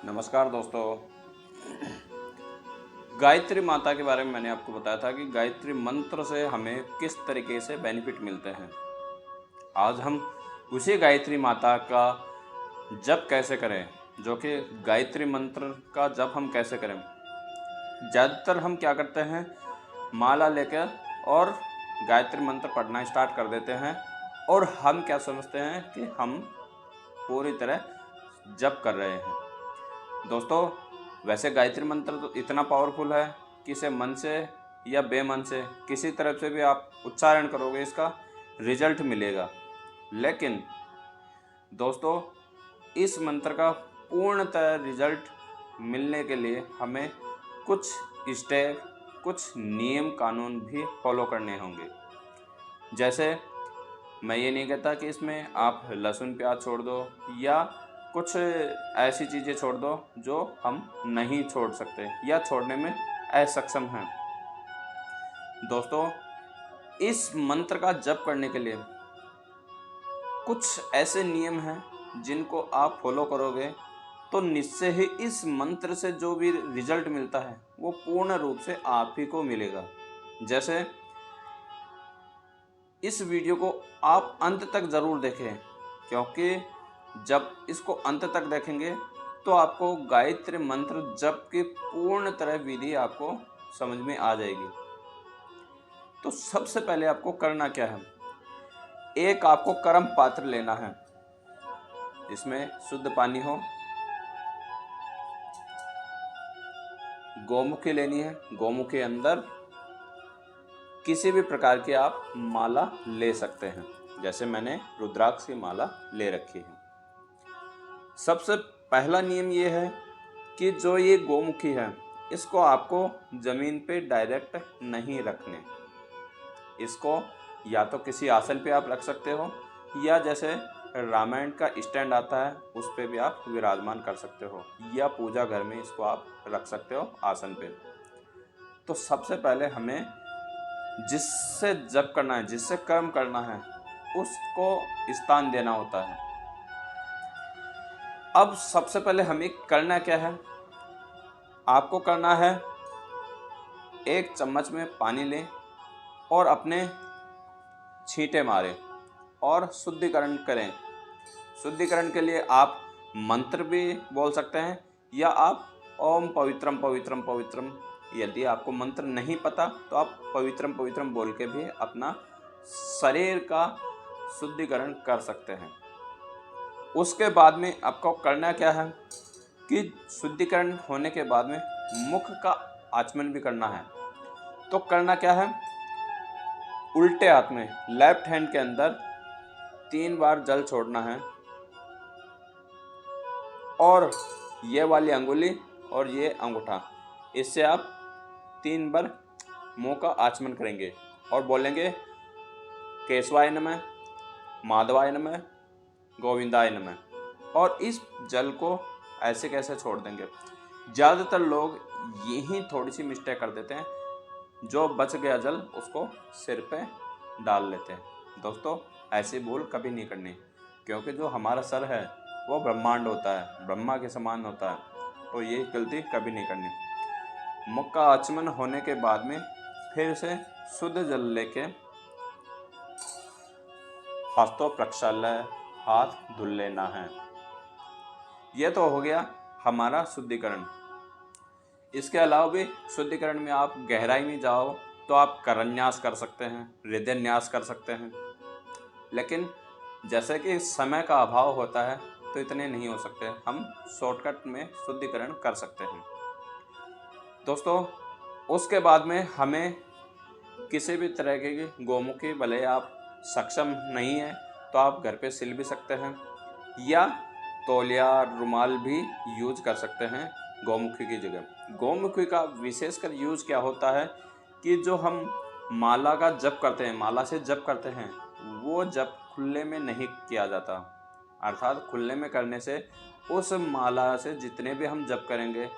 नमस्कार दोस्तों। गायत्री माता के बारे में मैंने आपको बताया था कि गायत्री मंत्र से हमें किस तरीके से बेनिफिट मिलते हैं। आज हम उसी गायत्री माता का जप कैसे करें, जो कि गायत्री मंत्र का जप हम कैसे करें। ज़्यादातर हम क्या करते हैं, माला लेकर और गायत्री मंत्र पढ़ना स्टार्ट कर देते हैं और हम क्या समझते हैं कि हम पूरी तरह जप कर रहे हैं। दोस्तों, वैसे गायत्री मंत्र तो इतना पावरफुल है कि इसे मन से या बेमन से किसी तरफ से भी आप उच्चारण करोगे, इसका रिजल्ट मिलेगा। लेकिन दोस्तों, इस मंत्र का पूर्णतः रिजल्ट मिलने के लिए हमें कुछ स्टेप, कुछ नियम कानून भी फॉलो करने होंगे। जैसे मैं ये नहीं कहता कि इसमें आप लहसुन प्याज छोड़ दो या कुछ ऐसी चीज़ें छोड़ दो जो हम नहीं छोड़ सकते या छोड़ने में असक्षम हैं। दोस्तों, इस मंत्र का जप करने के लिए कुछ ऐसे नियम हैं जिनको आप फॉलो करोगे तो निश्चय ही इस मंत्र से जो भी रिजल्ट मिलता है वो पूर्ण रूप से आप ही को मिलेगा। जैसे इस वीडियो को आप अंत तक ज़रूर देखें, क्योंकि जब इसको अंत तक देखेंगे तो आपको गायत्री मंत्र जप की पूर्ण तरह विधि आपको समझ में आ जाएगी। तो सबसे पहले आपको करना क्या है, एक आपको गर्म पात्र लेना है, इसमें शुद्ध पानी हो, गौमुखी लेनी है, गौमुखी के अंदर किसी भी प्रकार की आप माला ले सकते हैं। जैसे मैंने रुद्राक्ष की माला ले रखी है। सबसे पहला नियम ये है कि जो ये गौमुखी है इसको आपको ज़मीन पे डायरेक्ट नहीं रखने। इसको या तो किसी आसन पे आप रख सकते हो या जैसे रामायण का स्टैंड आता है उस पे भी आप विराजमान कर सकते हो, या पूजा घर में इसको आप रख सकते हो आसन पे। तो सबसे पहले हमें जिससे जप करना है, जिससे कर्म करना है, उसको स्थान देना होता है। अब सबसे पहले हमें करना क्या है, आपको करना है एक चम्मच में पानी लें और अपने छींटे मारें और शुद्धिकरण करें। शुद्धिकरण के लिए आप मंत्र भी बोल सकते हैं या आप ओम पवित्रम पवित्रम पवित्रम, यदि आपको मंत्र नहीं पता तो आप पवित्रम पवित्रम बोल के भी अपना शरीर का शुद्धिकरण कर सकते हैं। उसके बाद में आपको करना क्या है कि शुद्धिकरण होने के बाद में मुख का आचमन भी करना है। तो करना क्या है, उल्टे हाथ में लेफ्ट हैंड के अंदर 3 बार जल छोड़ना है और ये वाली अंगुली और ये अंगूठा, इससे आप 3 बार मुंह का आचमन करेंगे और बोलेंगे केशवाय नमः, माधवाय नमः, गोविंदाय नमः, और इस जल को ऐसे कैसे छोड़ देंगे। ज़्यादातर लोग यही थोड़ी सी मिस्टेक कर देते हैं, जो बच गया जल उसको सिर पे डाल लेते हैं। दोस्तों, ऐसी भूल कभी नहीं करनी, क्योंकि जो हमारा सर है वो ब्रह्मांड होता है, ब्रह्मा के समान होता है, तो ये गलती कभी नहीं करनी। मुख का आचमन होने के बाद में फिर से शुद्ध जल लेके हस्तों प्रक्षालय हाथ धुल लेना है। ये तो हो गया हमारा शुद्धिकरण। इसके अलावा भी शुद्धिकरण में आप गहराई में जाओ तो आप करन्यास कर सकते हैं, हृदय न्यास कर सकते हैं, लेकिन जैसे कि समय का अभाव होता है तो इतने नहीं हो सकते, हम शॉर्टकट में शुद्धिकरण कर सकते हैं। दोस्तों, उसके बाद में हमें किसी भी तरह की गौमुखी, भले आप सक्षम नहीं है तो आप घर पे सिल भी सकते हैं या तौलिया रुमाल भी यूज कर सकते हैं गौमुखी की जगह। गौमुखी का विशेषकर यूज क्या होता है कि जो हम माला का जप करते हैं, माला से जप करते हैं, वो जप खुले में नहीं किया जाता। अर्थात खुले में करने से उस माला से जितने भी हम जप करेंगे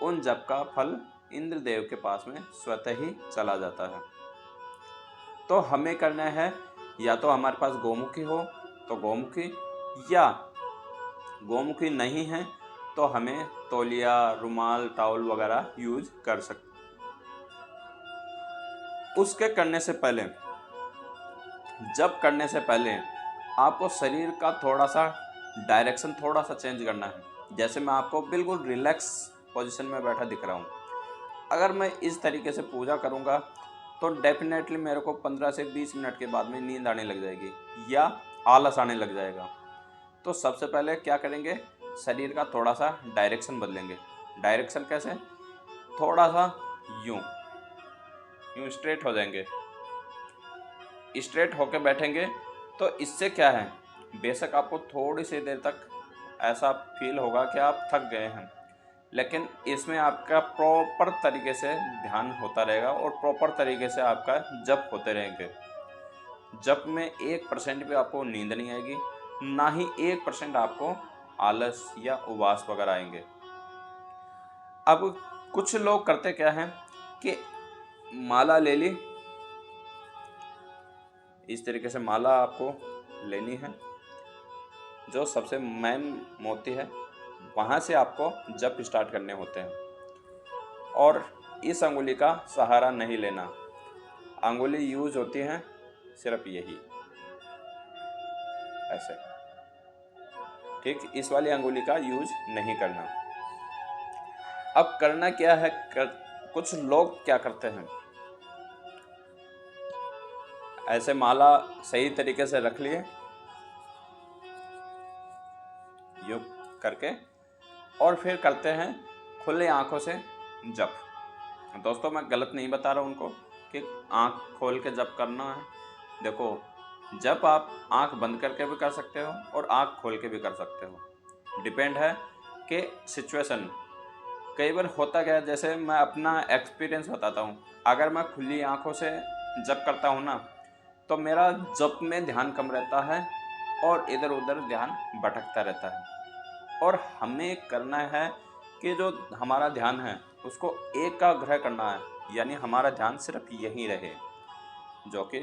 उन जप का फल इंद्रदेव के पास में स्वतः ही चला जाता है। तो हमें करना है, या तो हमारे पास गौमुखी हो तो गौमुखी, या गौमुखी नहीं है तो तो हमें तौलिया, रुमाल, टॉवल वगैरह यूज कर सकते। उसके करने से पहले, जब करने से पहले आपको शरीर का थोड़ा सा डायरेक्शन थोड़ा सा चेंज करना है। जैसे मैं आपको बिल्कुल रिलैक्स पोजीशन में बैठा दिख रहा हूँ, अगर मैं इस तरीके से पूजा करूँगा तो डेफिनेटली मेरे को 15 से 20 मिनट के बाद में नींद आने लग जाएगी या आलस आने लग जाएगा। तो सबसे पहले क्या करेंगे, शरीर का थोड़ा सा डायरेक्शन बदलेंगे। डायरेक्शन कैसे, थोड़ा सा यूं यूं स्ट्रेट हो जाएंगे। स्ट्रेट होके बैठेंगे तो इससे क्या है, बेशक आपको थोड़ी सी देर तक ऐसा फील होगा कि आप थक गए हैं, लेकिन इसमें आपका प्रॉपर तरीके से ध्यान होता रहेगा और प्रॉपर तरीके से आपका जप होते रहेंगे। जप में 1% भी आपको नींद नहीं आएगी, ना ही 1% आपको आलस या उपवास वगैरह आएंगे। अब कुछ लोग करते क्या हैं कि माला ले ली, इस तरीके से माला आपको लेनी है, जो सबसे मेन मोती है वहाँ से आपको जप स्टार्ट करने होते हैं। और इस अंगुली का सहारा नहीं लेना, अंगुली यूज होती है सिर्फ यही ऐसे, ठीक, इस वाली अंगुली का यूज नहीं करना। अब करना क्या है, कुछ लोग क्या करते हैं, ऐसे माला सही तरीके से रख लिए यूं करके, और फिर करते हैं खुले आंखों से जप। दोस्तों मैं गलत नहीं बता रहा हूं उनको कि आंख खोल के जप करना है। देखो, जप आप आंख बंद करके भी कर सकते हो और आंख खोल के भी कर सकते हो, डिपेंड है कि सिचुएशन। कई बार होता क्या है, जैसे मैं अपना एक्सपीरियंस बताता हूँ, अगर मैं खुली आंखों से जप करता हूँ ना, तो मेरा जप में ध्यान कम रहता है और इधर उधर ध्यान भटकता रहता है। और हमें करना है कि जो हमारा ध्यान है उसको एकाग्र करना है, यानी हमारा ध्यान सिर्फ यहीं रहे, जो कि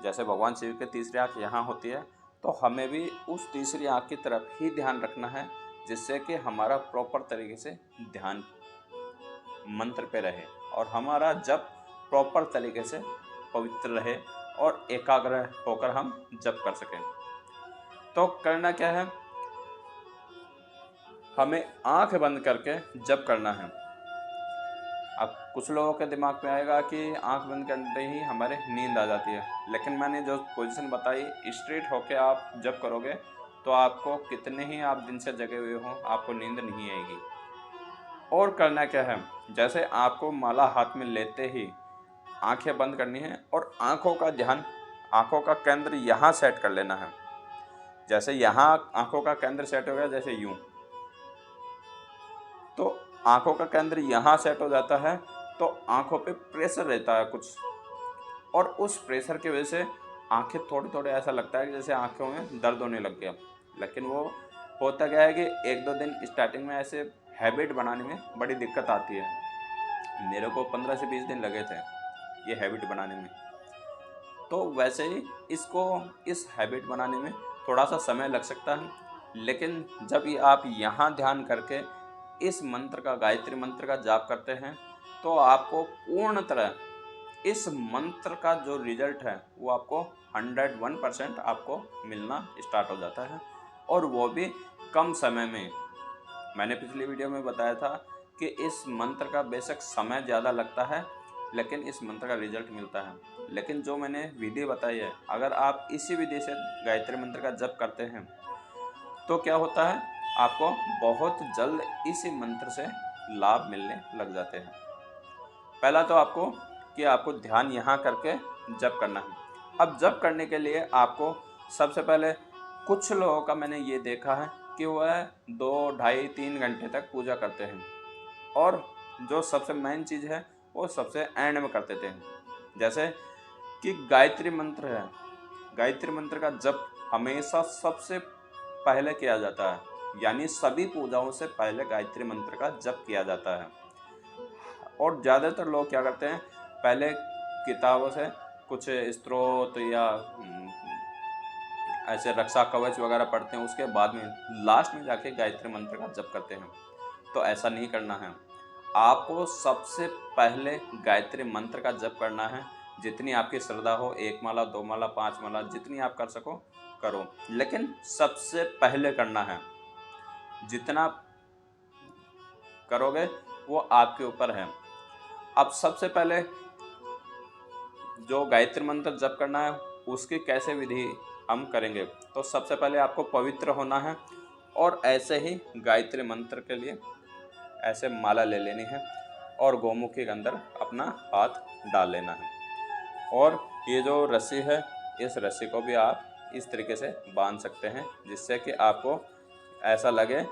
जैसे भगवान शिव की तीसरी आँख यहाँ होती है, तो हमें भी उस तीसरी आँख की तरफ ही ध्यान रखना है, जिससे कि हमारा प्रॉपर तरीके से ध्यान मंत्र पे रहे और हमारा जप प्रॉपर तरीके से पवित्र रहे और एकाग्र होकर हम जप कर सकें। तो करना क्या है, हमें आंख बंद करके जप करना है। अब कुछ लोगों के दिमाग में आएगा कि आंख बंद करते ही हमारे नींद आ जाती है, लेकिन मैंने जो पोजीशन बताई, स्ट्रेट होके आप जप करोगे तो आपको कितने ही आप दिन से जगे हुए हो, आपको नींद नहीं आएगी। और करना क्या है, जैसे आपको माला हाथ में लेते ही आंखें बंद करनी है और आंखों का ध्यान, आंखों का केंद्र यहाँ सेट कर लेना है। जैसे यहाँ आंखों का केंद्र सेट हो गया, जैसे यूं, तो आंखों का केंद्र यहाँ सेट हो जाता है, तो आंखों पे प्रेशर रहता है कुछ, और उस प्रेशर की वजह से आंखें थोड़े थोड़े ऐसा लगता है कि जैसे आंखों में दर्द होने लग गया। लेकिन वो होता क्या है कि 1-2 दिन स्टार्टिंग में ऐसे हैबिट बनाने में बड़ी दिक्कत आती है। मेरे को 15 से 20 दिन लगे थे ये हैबिट बनाने में। तो वैसे ही इसको, इस हैबिट बनाने में थोड़ा सा समय लग सकता है, लेकिन जब ये आप यहाँ ध्यान करके इस मंत्र का, गायत्री मंत्र का जाप करते हैं, तो आपको पूर्ण तरह इस मंत्र का जो रिजल्ट है वो आपको 101% आपको मिलना स्टार्ट हो जाता है, और वो भी कम समय में। मैंने पिछली वीडियो में बताया था कि इस मंत्र का बेशक समय ज़्यादा लगता है, लेकिन इस मंत्र का रिजल्ट मिलता है। लेकिन जो मैंने विधि बताई है, अगर आप इसी विधि से गायत्री मंत्र का जप करते हैं तो क्या होता है, आपको बहुत जल्द इसी मंत्र से लाभ मिलने लग जाते हैं। पहला तो आपको ध्यान यहाँ करके जप करना है। अब जप करने के लिए आपको सबसे पहले, कुछ लोगों का मैंने ये देखा है कि वह 2, ढाई, 3 घंटे तक पूजा करते हैं, और जो सबसे मेन चीज़ है वो सबसे एंड में कर देते हैं। जैसे कि गायत्री मंत्र है, गायत्री मंत्र का जप हमेशा सबसे पहले किया जाता है, यानी सभी पूजाओं से पहले गायत्री मंत्र का जप किया जाता है। और ज़्यादातर लोग क्या करते हैं, पहले किताबों से कुछ स्तोत्र या ऐसे रक्षा कवच वगैरह पढ़ते हैं, उसके बाद में लास्ट में जाके गायत्री मंत्र का जप करते हैं। तो ऐसा नहीं करना है। आपको सबसे पहले गायत्री मंत्र का जप करना है। जितनी आपकी श्रद्धा हो, 1 माला, 2 माला, 5 माला, जितनी आप कर सको करो, लेकिन सबसे पहले करना है। जितना करोगे वो आपके ऊपर है। अब सबसे पहले जो गायत्री मंत्र जप करना है उसकी कैसे विधि हम करेंगे। तो सबसे पहले आपको पवित्र होना है और ऐसे ही गायत्री मंत्र के लिए ऐसे माला ले लेनी है और गौमुखी के अंदर अपना हाथ डाल लेना है। और ये जो रस्सी है, इस रस्सी को भी आप इस तरीके से बांध सकते हैं जिससे कि आपको ऐसा लगे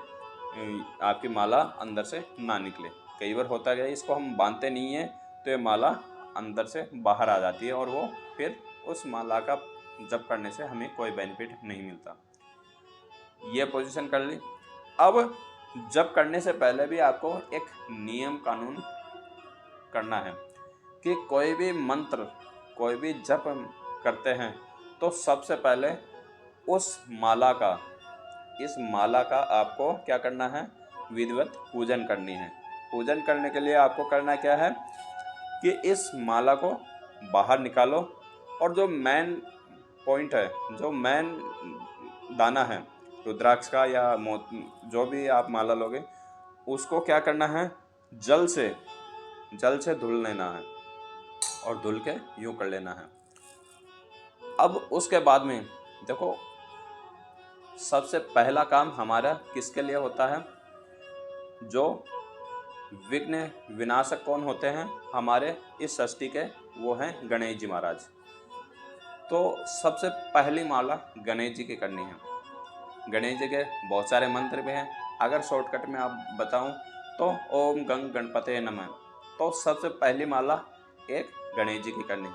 आपकी माला अंदर से ना निकले। कई बार होता है इसको हम बांधते नहीं हैं तो ये माला अंदर से बाहर आ जाती है और वो फिर उस माला का जप करने से हमें कोई बेनिफिट नहीं मिलता। ये पोजीशन कर ली। अब जप करने से पहले भी आपको एक नियम कानून करना है कि कोई भी मंत्र, कोई भी जप करते हैं तो सबसे पहले उस माला का, इस माला का आपको क्या करना है, विधिवत पूजन करनी है। पूजन करने के लिए आपको करना क्या है कि इस माला को बाहर निकालो और जो मेन पॉइंट है, जो मेन दाना है रुद्राक्ष का या जो भी आप माला लोगे, उसको क्या करना है, जल से धुल लेना है और धुल के यूं कर लेना है। अब उसके बाद में देखो, सबसे पहला काम हमारा किसके लिए होता है, जो विघ्न विनाशक कौन होते हैं हमारे इस सृष्टि के, वो हैं गणेश जी महाराज। तो सबसे पहली माला गणेश जी की करनी है। गणेश जी के बहुत सारे मंत्र भी हैं, अगर शॉर्टकट में आप बताऊं तो ओम गंग गणपते नमः। तो सबसे पहली माला एक गणेश जी की करनी।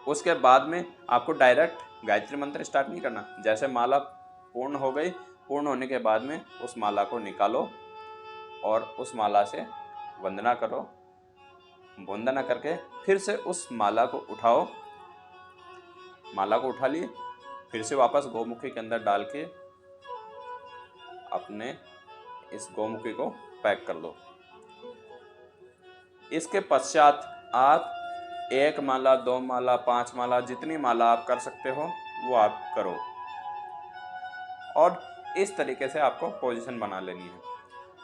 उसके बाद में आपको डायरेक्ट गायत्री मंत्र स्टार्ट नहीं करना। जैसे माला पूर्ण हो गई, पूर्ण होने के बाद में उस माला को निकालो और उस माला से वंदना करो। वंदना करके फिर से उस माला को उठाओ। माला को उठा लिए, फिर से वापस गौमुखी के अंदर डाल के अपने इस गौमुखी को पैक कर दो। इसके पश्चात आप 1 माला, 2 माला, 5 माला, जितनी माला आप कर सकते हो वो आप करो। और इस तरीके से आपको पोजीशन बना लेनी है।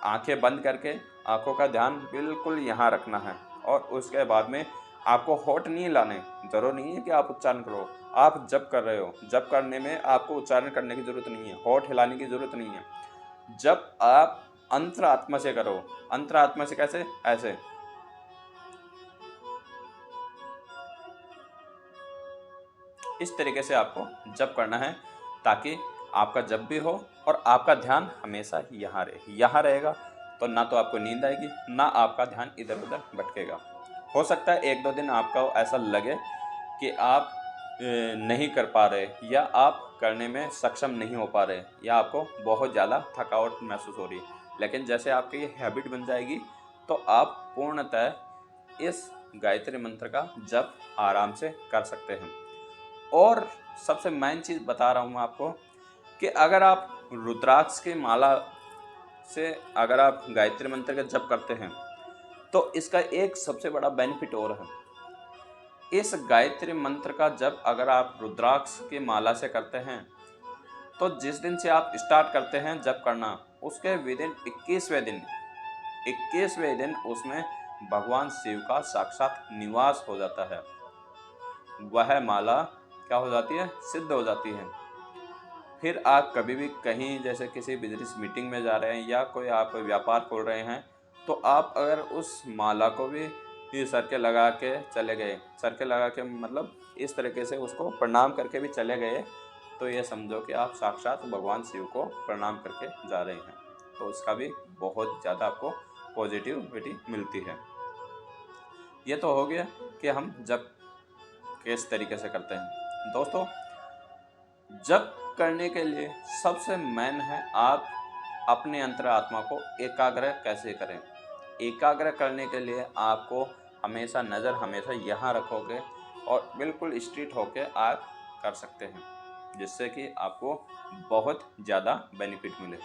आंखें बंद करके आंखों का ध्यान बिल्कुल यहाँ रखना है और उसके बाद में आपको होठ नहीं लाने। जरूर नहीं है कि आप उच्चारण करो। आप जप कर रहे हो, जप करने में आपको उच्चारण करने की जरूरत नहीं है, होठ हिलाने की जरूरत नहीं है। जब आप अंतर आत्मा से करो। अंतर आत्मा से कैसे, ऐसे इस तरीके से आपको जप करना है ताकि आपका जप भी हो और आपका ध्यान हमेशा यहाँ रहे। यहाँ रहेगा तो ना तो आपको नींद आएगी, ना आपका ध्यान इधर उधर भटकेगा। हो सकता है 1-2 दिन आपका ऐसा लगे कि आप नहीं कर पा रहे या आप करने में सक्षम नहीं हो पा रहे या आपको बहुत ज़्यादा थकावट महसूस हो रही है, लेकिन जैसे आपकी ये हैबिट बन जाएगी तो आप पूर्णतः इस गायत्री मंत्र का जप आराम से कर सकते हैं। और सबसे मेन चीज़ बता रहा हूँ मैं आपको कि अगर आप रुद्राक्ष की माला से अगर आप गायत्री मंत्र का जप करते हैं तो इसका एक सबसे बड़ा बेनिफिट और है। इस गायत्री मंत्र का जप अगर आप रुद्राक्ष की माला से करते हैं तो जिस दिन से आप स्टार्ट करते हैं जप करना, उसके विदिन 21वें दिन उसमें भगवान शिव का साक्षात निवास हो जाता है। वह माला क्या हो जाती है, सिद्ध हो जाती है। फिर आप कभी भी कहीं जैसे किसी बिजनेस मीटिंग में जा रहे हैं या कोई आप व्यापार खोल रहे हैं तो आप अगर उस माला को भी सर के लगा के चले गए, सर के लगा के मतलब इस तरीके से उसको प्रणाम करके भी चले गए, तो ये समझो कि आप साक्षात भगवान शिव को प्रणाम करके जा रहे हैं। तो उसका भी बहुत ज़्यादा आपको पॉजिटिविटी मिलती है। ये तो हो गया कि हम जब किस तरीके से करते हैं। दोस्तों, जप करने के लिए सबसे मेन है आप अपने अंतरात्मा को एकाग्र कैसे करें। एकाग्र करने के लिए आपको हमेशा नज़र हमेशा यहाँ रखोगे और बिल्कुल स्ट्रेट होके आप कर सकते हैं, जिससे कि आपको बहुत ज़्यादा बेनिफिट मिले।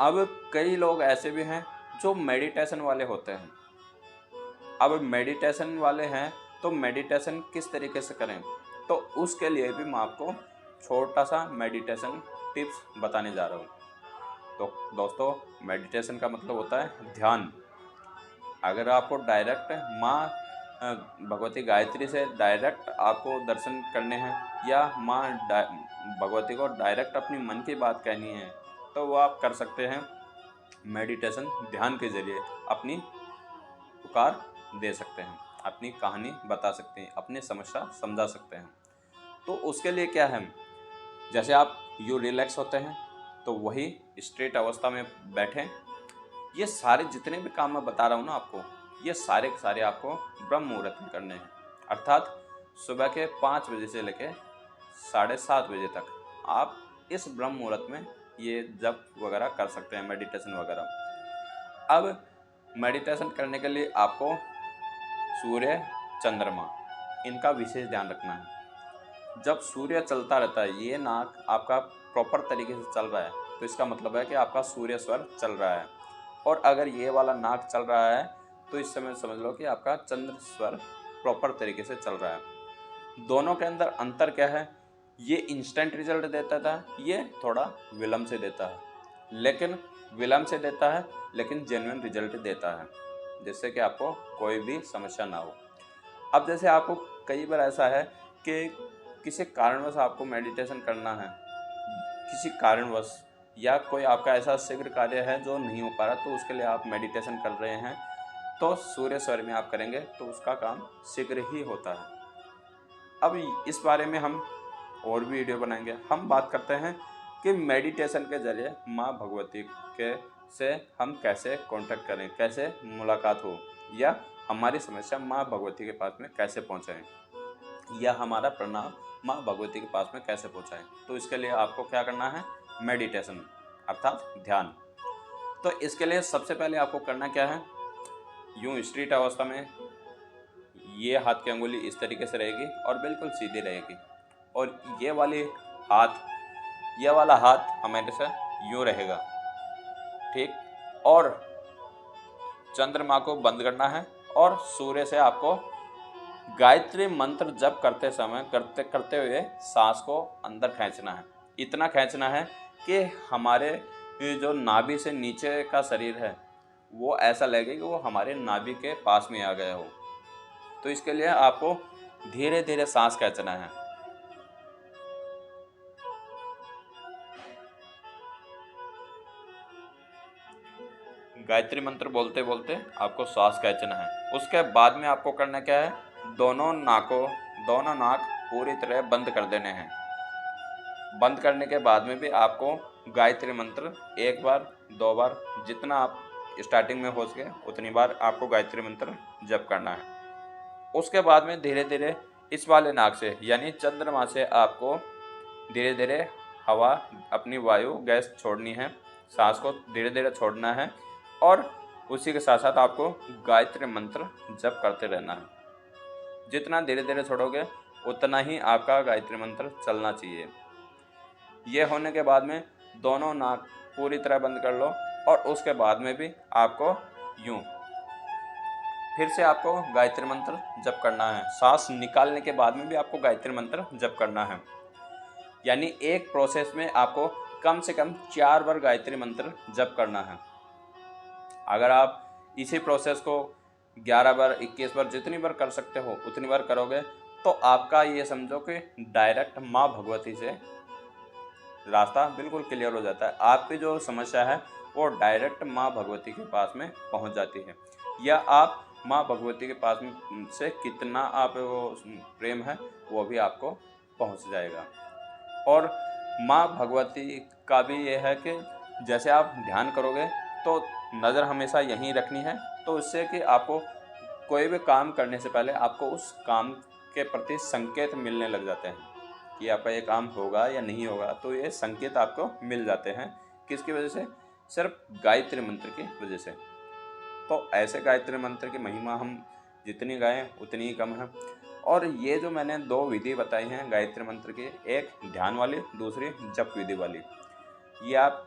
अब कई लोग ऐसे भी हैं जो मेडिटेशन वाले होते हैं। अब मेडिटेशन वाले हैं तो मेडिटेशन किस तरीके से करें, तो उसके लिए भी मैं आपको छोटा सा मेडिटेशन टिप्स बताने जा रहा हूँ। तो दोस्तों, मेडिटेशन का मतलब होता है ध्यान। अगर आपको डायरेक्ट माँ भगवती गायत्री से डायरेक्ट आपको दर्शन करने हैं या माँ भगवती को डायरेक्ट अपनी मन की बात कहनी है, तो वो आप कर सकते हैं मेडिटेशन ध्यान के जरिए। अपनी पुकार दे सकते हैं, अपनी कहानी बता सकते हैं, अपनी समस्या समझा सकते हैं। तो उसके लिए क्या है, जैसे आप यूँ रिलैक्स होते हैं तो वही स्ट्रेट अवस्था में बैठें। ये सारे जितने भी काम मैं बता रहा हूँ ना आपको, ये सारे के सारे आपको ब्रह्म मुहूर्त में करने हैं। अर्थात सुबह के 5 बजे से लेकर 7:30 बजे तक आप इस ब्रह्म मुहूर्त में ये जप वगैरह कर सकते हैं, मेडिटेशन वगैरह। अब मेडिटेशन करने के लिए आपको सूर्य, चंद्रमा, इनका विशेष ध्यान रखना है। जब सूर्य चलता रहता है, ये नाक आपका प्रॉपर तरीके से चल रहा है, तो इसका मतलब है कि आपका सूर्य स्वर चल रहा है। और अगर ये वाला नाक चल रहा है तो इस समय समझ लो कि आपका चंद्र स्वर प्रॉपर तरीके से चल रहा है। दोनों के अंदर अंतर क्या है, ये इंस्टेंट रिजल्ट देता था, ये थोड़ा विलम्ब से देता है, लेकिन विलम्ब से देता है लेकिन जेन्युइन रिजल्ट देता है, जिससे कि आपको कोई भी समस्या ना हो। अब जैसे आपको कई बार ऐसा है कि किसी कारणवश आपको मेडिटेशन करना है, किसी कारणवश, या कोई आपका ऐसा शीघ्र कार्य है जो नहीं हो पा रहा, तो उसके लिए आप मेडिटेशन कर रहे हैं, तो सूर्य स्वर में आप करेंगे तो उसका काम शीघ्र ही होता है। अब इस बारे में हम और भी वीडियो बनाएंगे। हम बात करते हैं कि मेडिटेशन के जरिए माँ भगवती के से हम कैसे कांटेक्ट करें, कैसे मुलाकात हो, या हमारी समस्या माँ भगवती के पास में कैसे पहुँचाएँ, या हमारा प्रणाम माँ भगवती के पास में कैसे पहुँचाएँ। तो इसके लिए आपको क्या करना है, मेडिटेशन अर्थात ध्यान। तो इसके लिए सबसे पहले आपको करना क्या है, यूँ स्ट्रेट अवस्था में ये हाथ की अंगुली इस तरीके से रहेगी और बिल्कुल सीधी रहेगी, और ये वाला हाथ हमेशा यूँ रहेगा, ठीक। और चंद्रमा को बंद करना है और सूर्य से आपको गायत्री मंत्र जप करते समय करते हुए सांस को अंदर खींचना है। इतना खींचना है कि हमारे ये जो नाभि से नीचे का शरीर है वो ऐसा लगे कि वो हमारे नाभि के पास में आ गया हो। तो इसके लिए आपको धीरे धीरे सांस खींचना है। गायत्री मंत्र बोलते बोलते आपको सांस खींचना है। उसके बाद में आपको करना क्या है, दोनों नाक पूरी तरह बंद कर देने हैं। बंद करने के बाद में भी आपको गायत्री मंत्र 1 बार 2 बार, जितना आप स्टार्टिंग में हो सके उतनी बार आपको गायत्री मंत्र जप करना है। उसके बाद में धीरे धीरे इस वाले नाक से यानी चंद्रमा से आपको धीरे धीरे हवा, अपनी वायु गैस छोड़नी है, सांस को धीरे धीरे छोड़ना है, और उसी के साथ साथ आपको गायत्री मंत्र जप करते रहना है। जितना धीरे धीरे छोड़ोगे उतना ही आपका गायत्री मंत्र चलना चाहिए। ये होने के बाद में दोनों नाक पूरी तरह बंद कर लो, और उसके बाद में भी आपको यूँ फिर से आपको गायत्री मंत्र जप करना है। सांस निकालने के बाद में भी आपको गायत्री मंत्र जप करना है। यानी एक प्रोसेस में आपको कम से कम 4 बार गायत्री मंत्र जप करना है। अगर आप इसी प्रोसेस को 11 बार 21 बार जितनी बार कर सकते हो उतनी बार करोगे, तो आपका ये समझो कि डायरेक्ट माँ भगवती से रास्ता बिल्कुल क्लियर हो जाता है। आपकी जो समस्या है वो डायरेक्ट माँ भगवती के पास में पहुँच जाती है, या आप माँ भगवती के पास में से कितना आप वो प्रेम है वो भी आपको पहुँच जाएगा। और माँ भगवती का भी ये है कि जैसे आप ध्यान करोगे तो नज़र हमेशा यहीं रखनी है, तो इससे कि आपको कोई भी काम करने से पहले आपको उस काम के प्रति संकेत मिलने लग जाते हैं कि आपका ये काम होगा या नहीं होगा। तो ये संकेत आपको मिल जाते हैं, किसकी वजह से, सिर्फ गायत्री मंत्र की वजह से। तो ऐसे गायत्री मंत्र की महिमा हम जितनी गाएं उतनी ही कम है। और ये जो मैंने 2 विधि बताई हैं गायत्री मंत्र की, एक ध्यान वाली, दूसरी जप विधि वाली, ये आप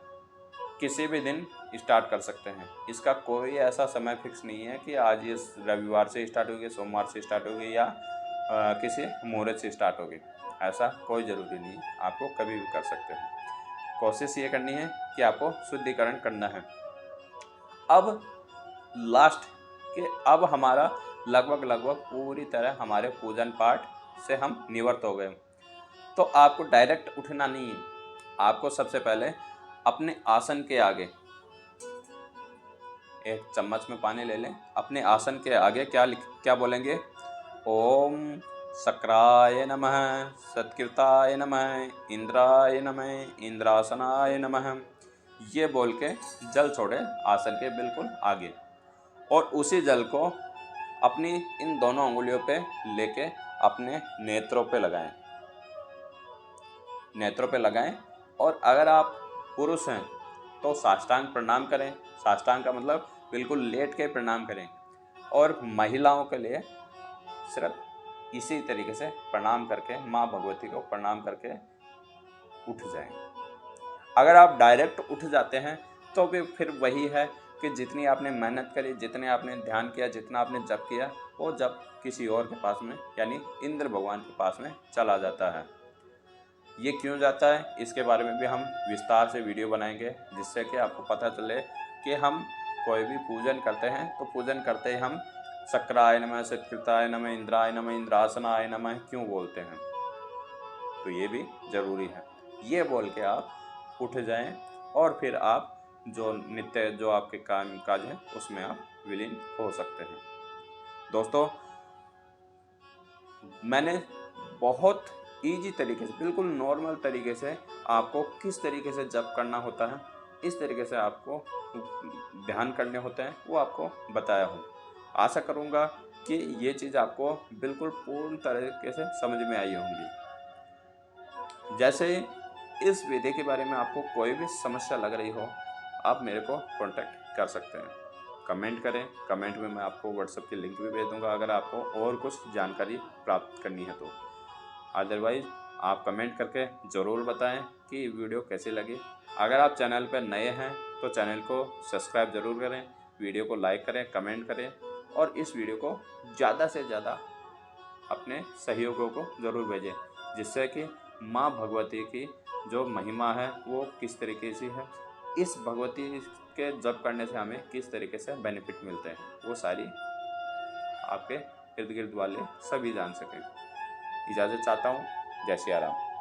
किसी भी दिन स्टार्ट कर सकते हैं। इसका कोई ऐसा समय फिक्स नहीं है कि आज ये रविवार से स्टार्ट होगी, सोमवार से स्टार्ट होगी या किसी मुहूर्त से स्टार्ट होगी। ऐसा कोई ज़रूरी नहीं, आपको कभी भी कर सकते हैं। कोशिश ये करनी है कि आपको शुद्धिकरण करना है। अब लास्ट के अब हमारा लगभग पूरी तरह हमारे पूजन पाठ से हम निवृत्त हो गए। तो आपको डायरेक्ट उठना नहीं है। आपको सबसे पहले अपने आसन के आगे एक चम्मच में पानी ले लें। अपने आसन के आगे क्या बोलेंगे? ओम शक्राय नमः, सत्कृताय नमः, इंद्राय नमः, इंद्रासनाय नमः। ये बोल के जल छोड़े आसन के बिल्कुल आगे, और उसी जल को अपनी इन दोनों उंगलियों पे लेके अपने नेत्रों पे लगाएं। और अगर आप पुरुष हैं तो साष्टांग प्रणाम करें। साष्टांग का मतलब बिल्कुल लेट के प्रणाम करें। और महिलाओं के लिए सिर्फ इसी तरीके से प्रणाम करके माँ भगवती को प्रणाम करके उठ जाएं। अगर आप डायरेक्ट उठ जाते हैं तो भी फिर वही है कि जितनी आपने मेहनत करी, जितने आपने ध्यान किया, जितना आपने जप किया, वो जप किसी और के पास में यानी इंद्र भगवान के पास में चला जाता है। ये क्यों जाता है, इसके बारे में भी हम विस्तार से वीडियो बनाएंगे, जिससे कि आपको पता चले कि हम कोई भी पूजन करते हैं तो पूजन करते ही हम शक्राय नमः, सत्कृताय नमः, इंद्राय नमः, इंद्रासनाय नमः क्यों बोलते हैं। तो ये भी ज़रूरी है। ये बोल के आप उठ जाएं और फिर आप जो आपके काम काज है उसमें आप विलीन हो सकते हैं। दोस्तों, मैंने बहुत इजी तरीके से, बिल्कुल नॉर्मल तरीके से आपको किस तरीके से जप करना होता है, इस तरीके से आपको ध्यान करने होते हैं, वो आपको बताया हूँ। आशा करूँगा कि ये चीज़ आपको बिल्कुल पूर्ण तरीके से समझ में आई होंगी। जैसे इस विधि के बारे में आपको कोई भी समस्या लग रही हो, आप मेरे को कांटेक्ट कर सकते हैं। कमेंट करें, कमेंट में मैं आपको व्हाट्सएप की लिंक भी भेज दूंगा अगर आपको और कुछ जानकारी प्राप्त करनी है तो। अदरवाइज़ आप कमेंट करके ज़रूर बताएं कि वीडियो कैसी लगी। अगर आप चैनल पर नए हैं तो चैनल को सब्सक्राइब ज़रूर करें, वीडियो को लाइक करें, कमेंट करें और इस वीडियो को ज़्यादा से ज़्यादा अपने सहयोगियों को ज़रूर भेजें, जिससे कि माँ भगवती की जो महिमा है वो किस तरीके से है, इस भगवती के जप करने से हमें किस तरीके से बेनिफिट मिलते हैं, वो सारी आपके इर्द गिर्द वाले सभी जान सकें। इजाज़त चाहता हूँ। जय सिया राम।